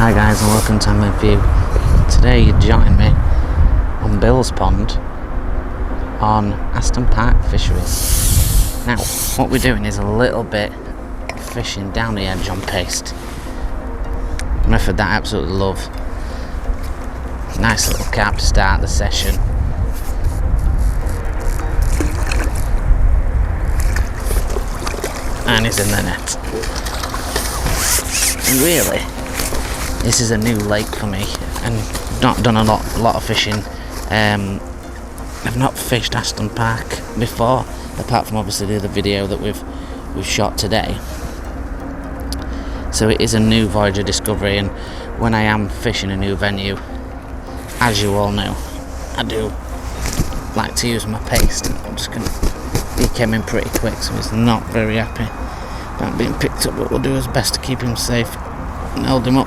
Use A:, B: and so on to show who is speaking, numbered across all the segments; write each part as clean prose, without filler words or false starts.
A: Hi guys and welcome to my view. Today you join me on Bill's Pond on Aston Park Fisheries. Now what we're doing is a little bit fishing down the edge on paste. Method that I absolutely love. Nice little carp to start the session. And he's in the net. And really, this is a new lake for me, and not done a lot of fishing. I've not fished Aston Park before, apart from obviously the other video that we've shot today. So it is a new voyage of discovery, and when I am fishing a new venue, as you all know, I do like to use my paste. I'm just gonna. He came in pretty quick, so he's not very happy about being picked up, but we'll do his best to keep him safe and hold him up.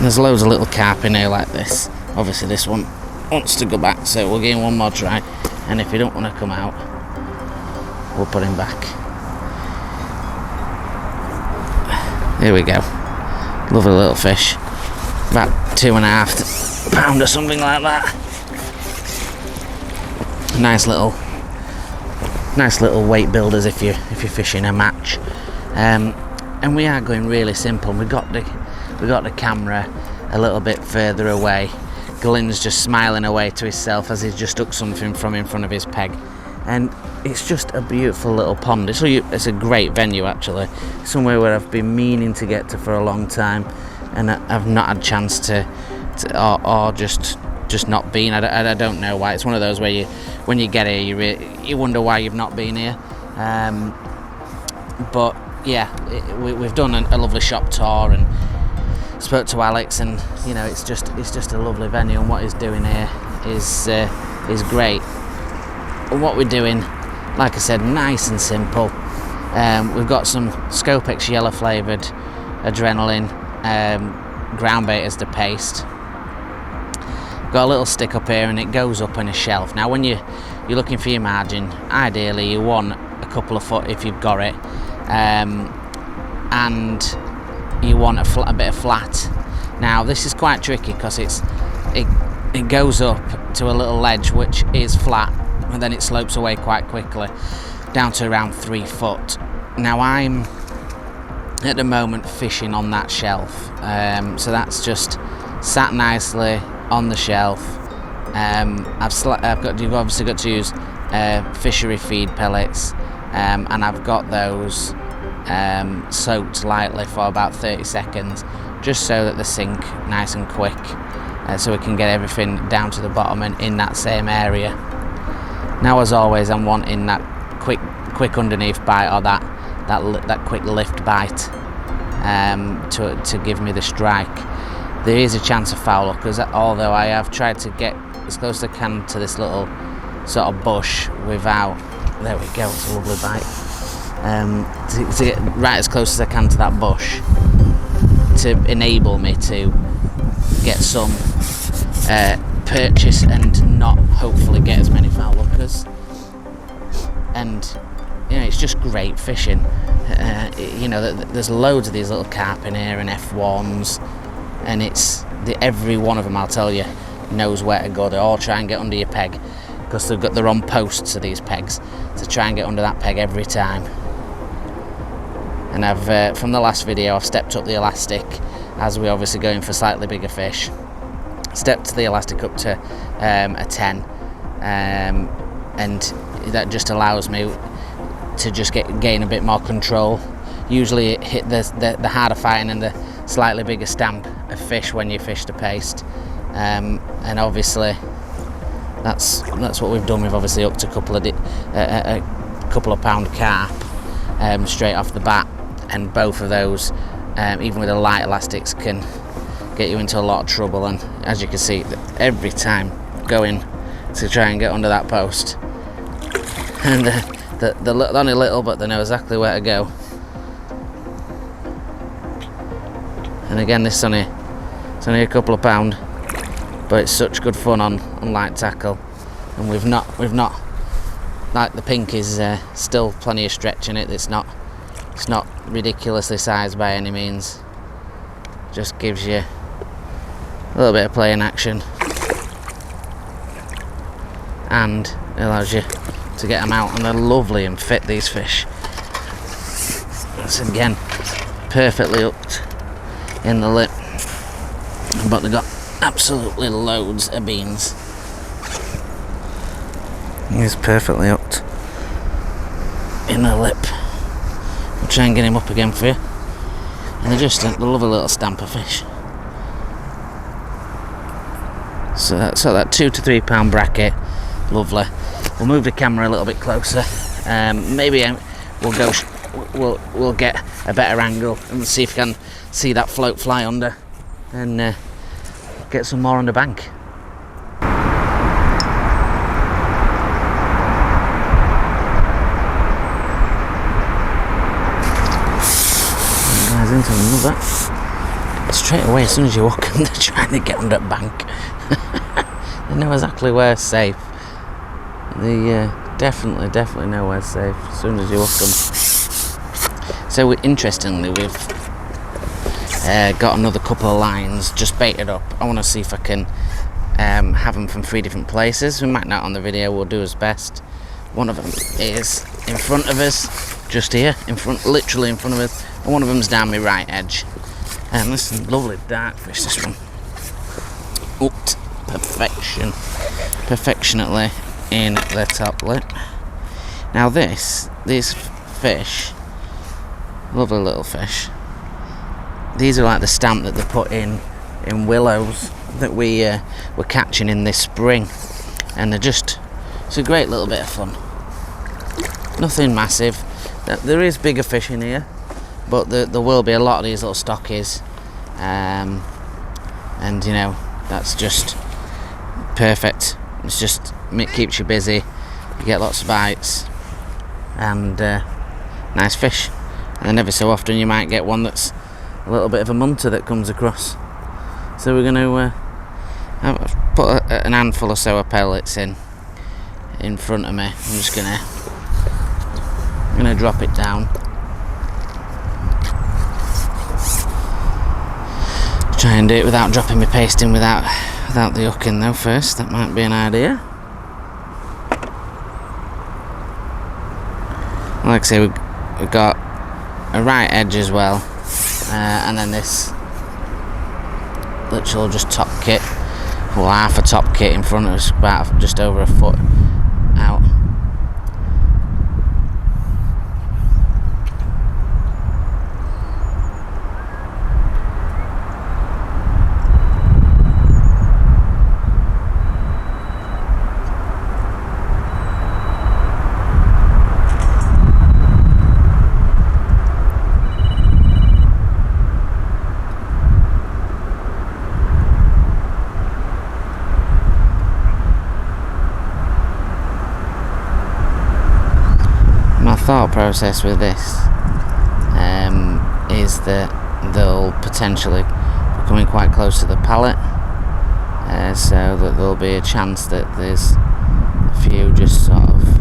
A: There's loads of little carp in here like this. Obviously this one wants to go back, so we'll give him one more try, and if he don't want to come out, we'll put him back. Here we go. Lovely little fish. About 2.5 pounds or something like that. Nice little weight builders if you're fishing a match. And we are going really simple. We got the camera a little bit further away. Glyn's just smiling away to himself as he's just took something from in front of his peg. And it's just a beautiful little pond. It's a great venue actually. Somewhere where I've been meaning to get to for a long time, and I've not had a chance to or just not been. I don't know why. It's one of those where when you get here, you wonder why you've not been here. But yeah, we've done a lovely shop tour and spoke to Alex, and you know it's just a lovely venue, and what he's doing here is great. And what we're doing, like I said, nice and simple. We've got some Scopex yellow flavoured adrenaline ground bait as the paste. Got a little stick up here and it goes up in a shelf. Now when you're looking for your margin, ideally you want a couple of foot if you've got it, and you want a bit of flat. Now this is quite tricky because it goes up to a little ledge which is flat, and then it slopes away quite quickly down to around 3 foot. Now I'm at the moment fishing on that shelf, so that's just sat nicely on the shelf. You've obviously got to use fishery feed pellets, and I've got those soaked lightly for about 30 seconds, just so that they sink nice and quick, so we can get everything down to the bottom and in that same area. Now as always, I'm wanting that quick underneath bite, or that quick lift bite, to give me the strike. There is a chance of foul, because although I have tried to get as close as I can to this little sort of bush without, there we go, it's a lovely bite, to get right as close as I can to that bush to enable me to get some purchase and not hopefully get as many foul hookers. And you know, it's just great fishing. You know, there's loads of these little carp in here and F1s, and every one of them, I'll tell you, knows where to go. They all try and get under your peg, because they're on posts of these pegs, to try and get under that peg every time. And I've from the last video, I've stepped up the elastic as we're obviously going for slightly bigger fish. Stepped the elastic up to a 10, and that just allows me to just gain a bit more control. Usually it hit the harder fighting and the slightly bigger stamp of fish when you fish the paste, and obviously that's what we've done. We've obviously hooked a couple of pound carp straight off the bat, and both of those, even with the light elastics, can get you into a lot of trouble. And as you can see, every time going to try and get under that post, and they're only little, but they know exactly where to go. And again, it's only a couple of pound, but it's such good fun on light tackle. And we've not like the pink is still plenty of stretch in it. It's not It's not ridiculously sized by any means. Just gives you a little bit of playing action, and it allows you to get them out, and they're lovely and fit, these fish. That's again perfectly hooked in the lip, but they've got absolutely loads of beans. He's perfectly hooked in the lip. I'll try and get him up again for you. And they're just a lovely little stamper fish. So that £2 to £3 bracket, lovely. We'll move the camera a little bit closer. Maybe we'll get a better angle and see if we can see that float fly under, and get some more on the bank. Guys, into another. Straight away, as soon as you walk in, they're trying to get on that bank. They know exactly where's safe. They definitely know where's safe as soon as you hook them. So interestingly, we've got another couple of lines just baited up. I want to see if I can have them from 3 different places. We might not on the video, we'll do as best. One of them is in front of us, just here, literally in front of us, and one of them's down my right edge. And this is a lovely dark fish, this one. Hooked perfectionately in the top lip. Now these fish, lovely little fish, these are like the stamp that they put in willows that we're catching in this spring, and it's a great little bit of fun. Nothing massive. There is bigger fish in here, but there will be a lot of these little stockies, and you know, that's just perfect. It keeps you busy, you get lots of bites, and nice fish. And then every so often you might get one that's a little bit of a munter that comes across. So we're going to put an handful or so of pellets in front of me. I'm just going to drop it down. Try and do it without dropping my paste in, without the hook in though first. That might be an idea. Like I say, we've got a right edge as well, and then this literal just top kit, well, half a top kit in front of us, about just over a foot out. Thought process with this is that they'll potentially be coming quite close to the pallet, so that there'll be a chance that there's a few just sort of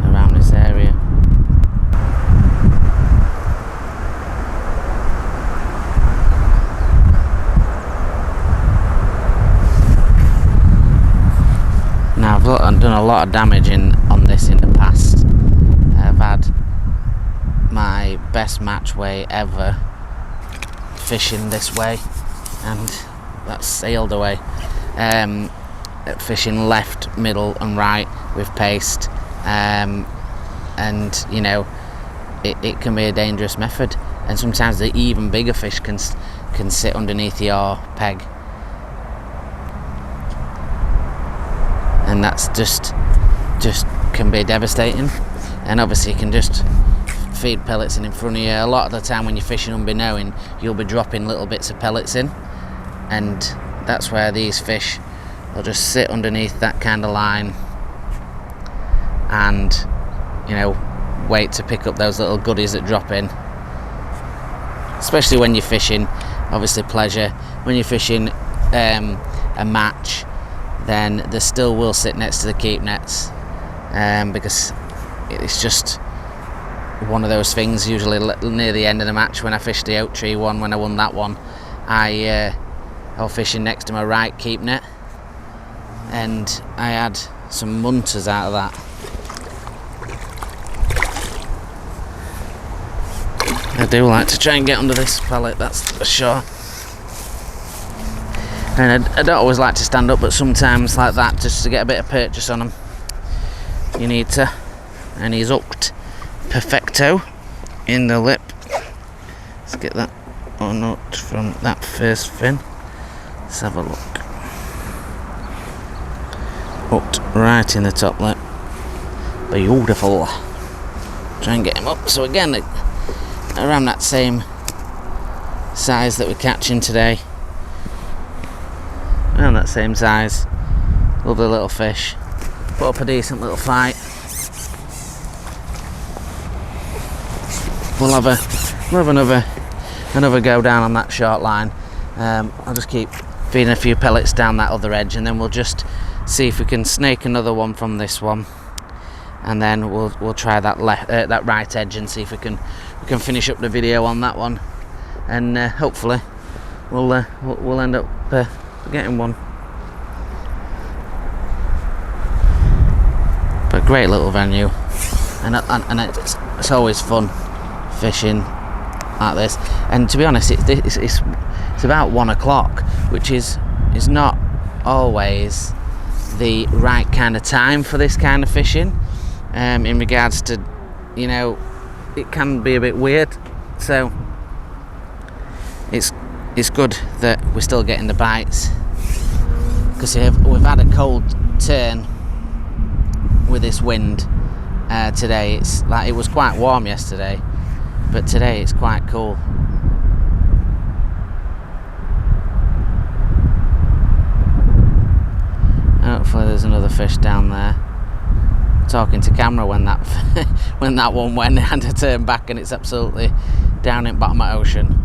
A: around this area. Now I've done a lot of damage on this in the past. I've had my best match weight ever fishing this way, and that's sailed away. Fishing left, middle and right with paste, and you know, it can be a dangerous method, and sometimes the even bigger fish can sit underneath your peg, and that's just can be devastating. And obviously you can just feed pellets in front of you. A lot of the time when you're fishing unbeknown, you'll be dropping little bits of pellets in, and that's where these fish will just sit underneath that kind of line and, you know, wait to pick up those little goodies that drop in. Especially when you're fishing, obviously pleasure, when you're fishing a match, then they still will sit next to the keep nets, because it's just one of those things. Usually near the end of the match, when I fished the Oak Tree one, when I won that one, I was fishing next to my right keep net, and I had some munters out of that. I do like to try and get under this pellet, that's for sure. And I don't always like to stand up, but sometimes like that, just to get a bit of purchase on them, you need to. And he's hooked perfecto in the lip. Let's get that unhooked from that first fin. Let's have a look. Hooked right in the top lip. Beautiful. Try and get him up. So again, around that same size that we're catching today. Around that same size. Lovely little fish. Put up a decent little fight. We'll have another go down on that short line. I'll just keep feeding a few pellets down that other edge, and then we'll just see if we can snake another one from this one, and then we'll try that that right edge and see if we can finish up the video on that one, and hopefully we'll end up getting one. But great little venue, and it's always fun fishing like this. And to be honest, it's about 1 o'clock, which is not always the right kind of time for this kind of fishing. In regards to, you know, it can be a bit weird. So it's good that we're still getting the bites, because we've had a cold turn with this wind today. It's like it was quite warm yesterday, but today it's quite cool. Hopefully there's another fish down there. Talking to camera when that when that one went, I had to turn back, and it's absolutely down in bottom of ocean.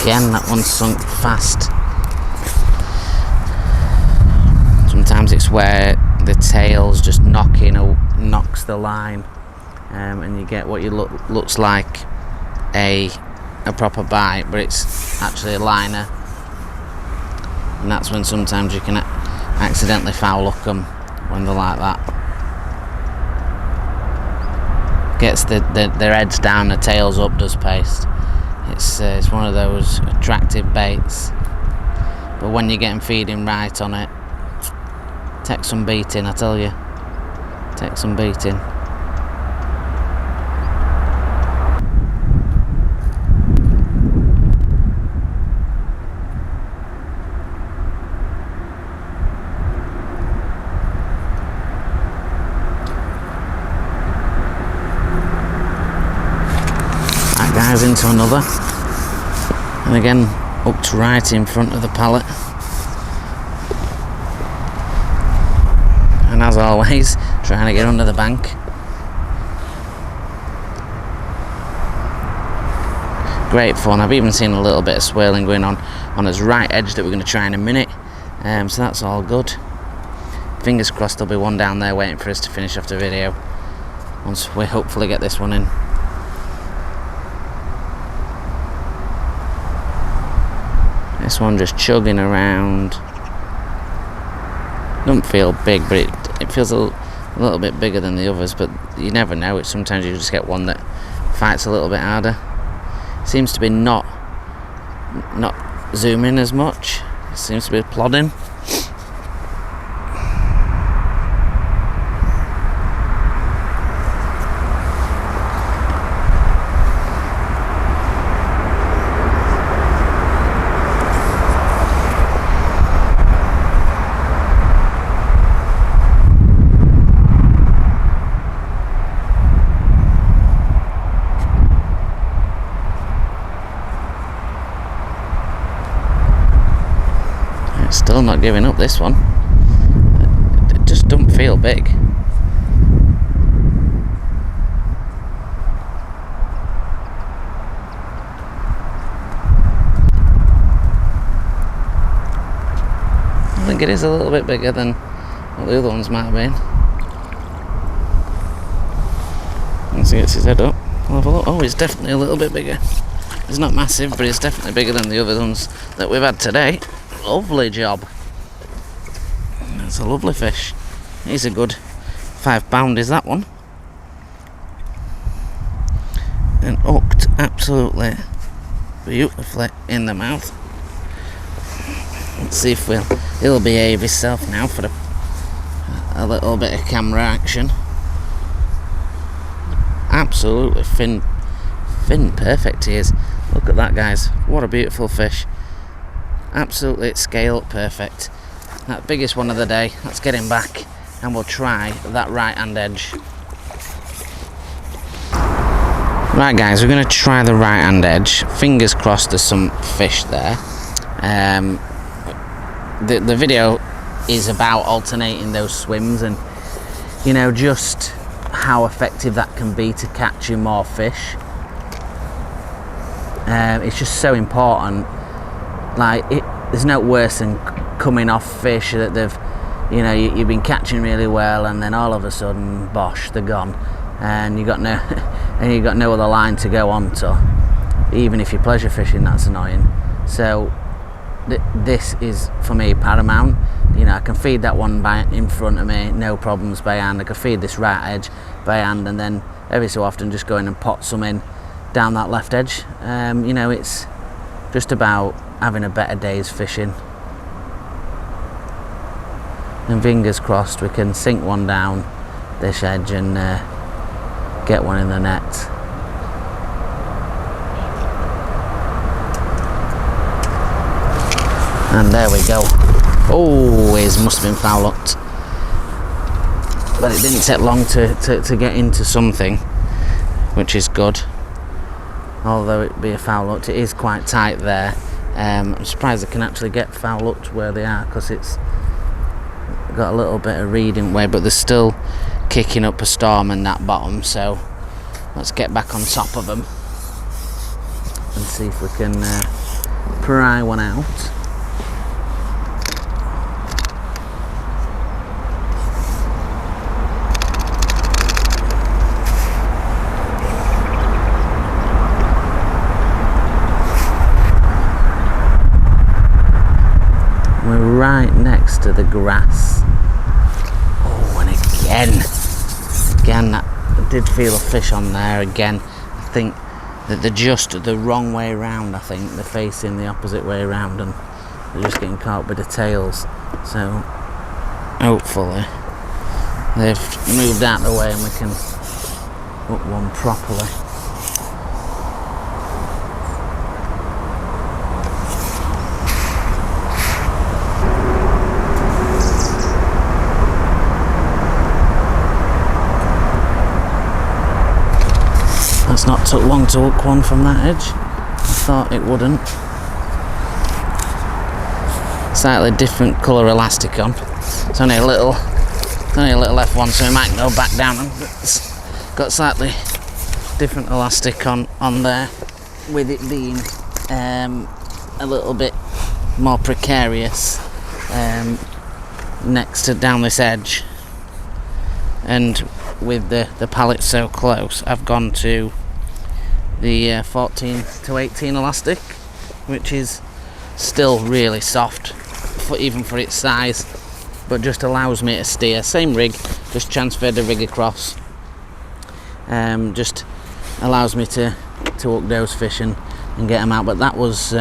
A: Again, that one's sunk fast. Sometimes it's where the tail's just knocks the line, and you get what looks like a proper bite, but it's actually a liner, and that's when sometimes you can accidentally foul hook them when they're like that. Gets their heads down, the tail's up, does paste. It's one of those attractive baits, but when you get them feeding right on it, take some beating, I tell you. Take some beating. That guy's into another, and again hooked right in front of the pallet. And as always, trying to get under the bank. Great fun. I've even seen a little bit of swirling going on his right edge that we're going to try in a minute. So that's all good. Fingers crossed there'll be one down there waiting for us to finish off the video once we hopefully get this one in. This one just chugging around. Doesn't feel big, but it feels a little bit bigger than the others, but you never know. Sometimes you just get one that fights a little bit harder. Seems to be not zooming as much. Seems to be plodding. Still not giving up this one. It just don't feel big. I think it is a little bit bigger than what the other ones might have been. Once he gets his head up, we'll have a look. Oh, it's definitely a little bit bigger. It's not massive, but it's definitely bigger than the other ones that we've had today. Lovely job. That's a lovely fish. He's a good £5 is that one. And hooked absolutely beautifully in the mouth. Let's see if he'll behave himself now for a little bit of camera action. Absolutely fin perfect he is. Look at that, guys. What a beautiful fish. Absolutely scale perfect. That biggest one of the day. Let's get him back and we'll try that right hand edge. Right, guys, we're going to try the right hand edge. Fingers crossed there's some fish there. The video is about alternating those swims and, you know, just how effective that can be to catching more fish. It's just so important. Like, there's no worse than coming off fish that they've, you know, you've been catching really well, and then all of a sudden, bosh, they're gone, and you got no other line to go on to. Even if you're pleasure fishing, that's annoying. So this is for me paramount. You know, I can feed that one in front of me, no problems by hand. I can feed this right edge by hand, and then every so often just go in and pot some in down that left edge. You know, it's just about having a better day's fishing. And fingers crossed we can sink one down this edge and get one in the net. And there we go. Oh, it must have been foul hooked. But it didn't take long to get into something, which is good. Although it be a foul hooked, it is quite tight there. I'm surprised they can actually get foul hooked where they are, because it's got a little bit of reading way, but they're still kicking up a storm in that bottom, so let's get back on top of them and see if we can pry one out. We're right next to the grass. Oh, and again, I did feel a fish on there again. I think that they're just the wrong way around. I think they're facing the opposite way around, and they're just getting caught with the tails. So hopefully they've moved out of the way and we can hook one properly. It's not took long to hook one from that edge. I thought it wouldn't. Slightly different colour elastic on. It's only a little F1, so it might go back down. And it's got slightly different elastic on there, with it being a little bit more precarious next to down this edge. And with the pallet so close, I've gone to the 14 to 18 elastic, which is still really soft, even for its size, but just allows me to steer. Same rig, just transferred the rig across. Just allows me to hook those fish and get them out. But that was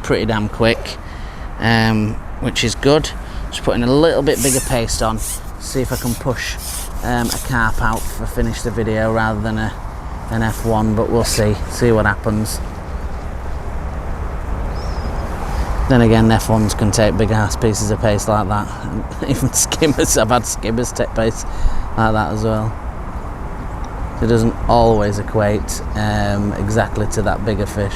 A: pretty damn quick, which is good. Just putting a little bit bigger paste on, see if I can push a carp out for finish the video rather than an F1, but we'll see what happens. Then again, F1s can take big ass pieces of paste like that, and even skimmers, I've had skimmers take paste like that as well. It doesn't always equate exactly to that bigger fish.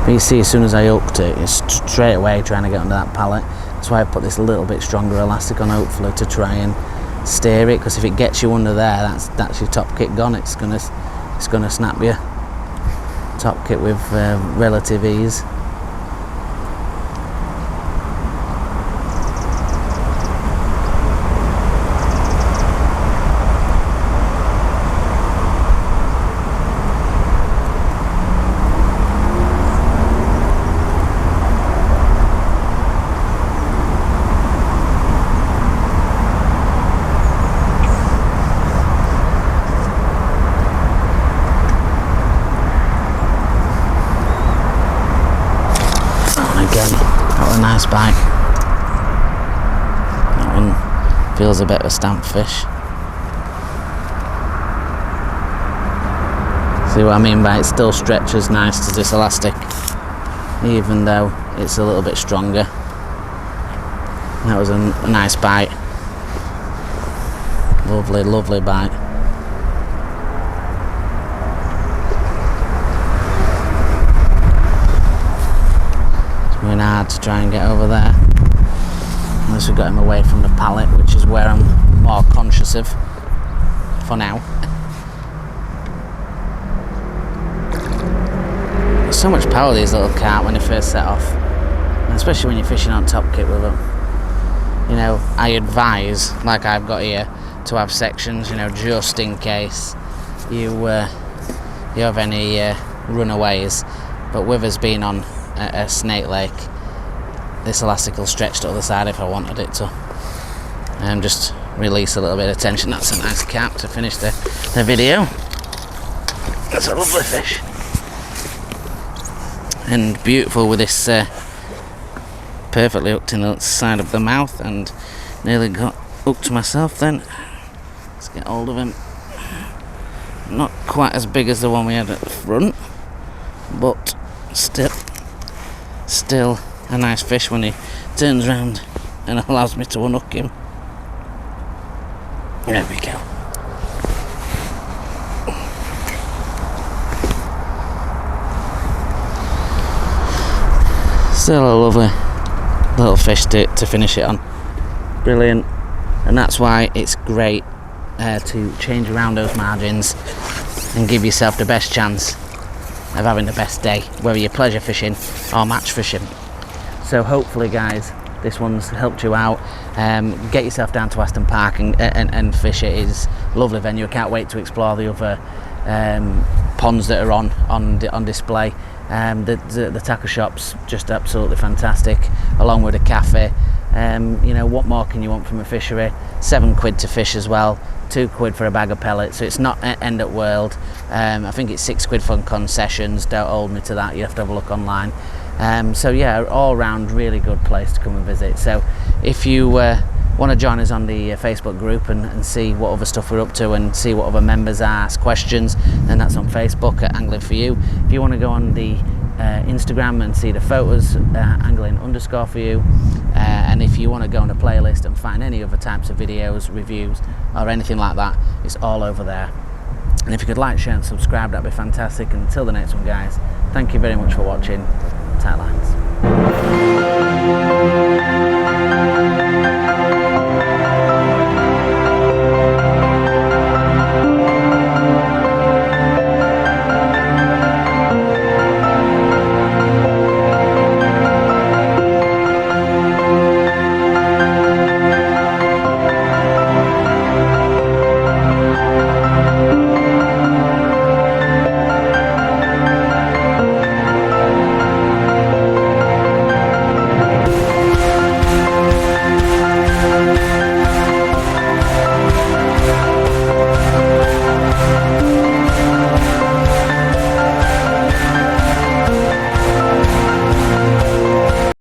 A: But you see, as soon as I hooked it, it's straight away trying to get under that pallet. That's why I put this little bit stronger elastic on, hopefully, to try and steer it, because if it gets you under there, that's your top kit gone. It's gonna snap you. Top kit with relative ease. Got a nice bite. That one feels a bit of a stamp fish. See what I mean by it still stretches nice to this elastic, even though it's a little bit stronger. That was a nice bite. Lovely, lovely bite. Going hard to try and get over there, unless we've got him away from the pallet, which is where I'm more conscious of for now. There's so much power these little carp when they first set off, and especially when you're fishing on top kit with them. I advise, like I've got here, to have sections, just in case you have any runaways. But with us being on a Snake Lake, this elastic will stretch to the other side if I wanted it to, and just release a little bit of tension. That's a nice carp to finish the video. That's a lovely fish, and beautiful with this perfectly hooked in the side of the mouth, and nearly got hooked myself then. Let's get hold of him. Not quite as big as the one we had at the front, but still a nice fish when he turns around and allows me to unhook him. There we go. Still a lovely little fish to finish it on. Brilliant. And that's why it's great to change around those margins and give yourself the best chance of having the best day, whether you're pleasure fishing or match fishing. So hopefully, guys, this one's helped you out. Get yourself down to Aston Park and fish it. It's a lovely venue. I can't wait to explore the other ponds that are on display. The tackle shop's just absolutely fantastic, along with a cafe. What more can you want from a fishery? £7 to fish as well, £2 for a bag of pellets, so it's not end at world. I think it's £6 for concessions. Don't hold me to that, you have to have a look online. So yeah, all round really good place to come and visit. So if you want to join us on the Facebook group and see what other stuff we're up to and see what other members ask questions, then that's on Facebook at Angling For You. If you want to go on the Instagram and see the photos, angling_for_you, and if you want to go on a playlist and find any other types of videos, reviews or anything like that, it's all over there. And if you could like, share and subscribe, that'd be fantastic. And until the next one, guys, thank you very much for watching. Tight lines.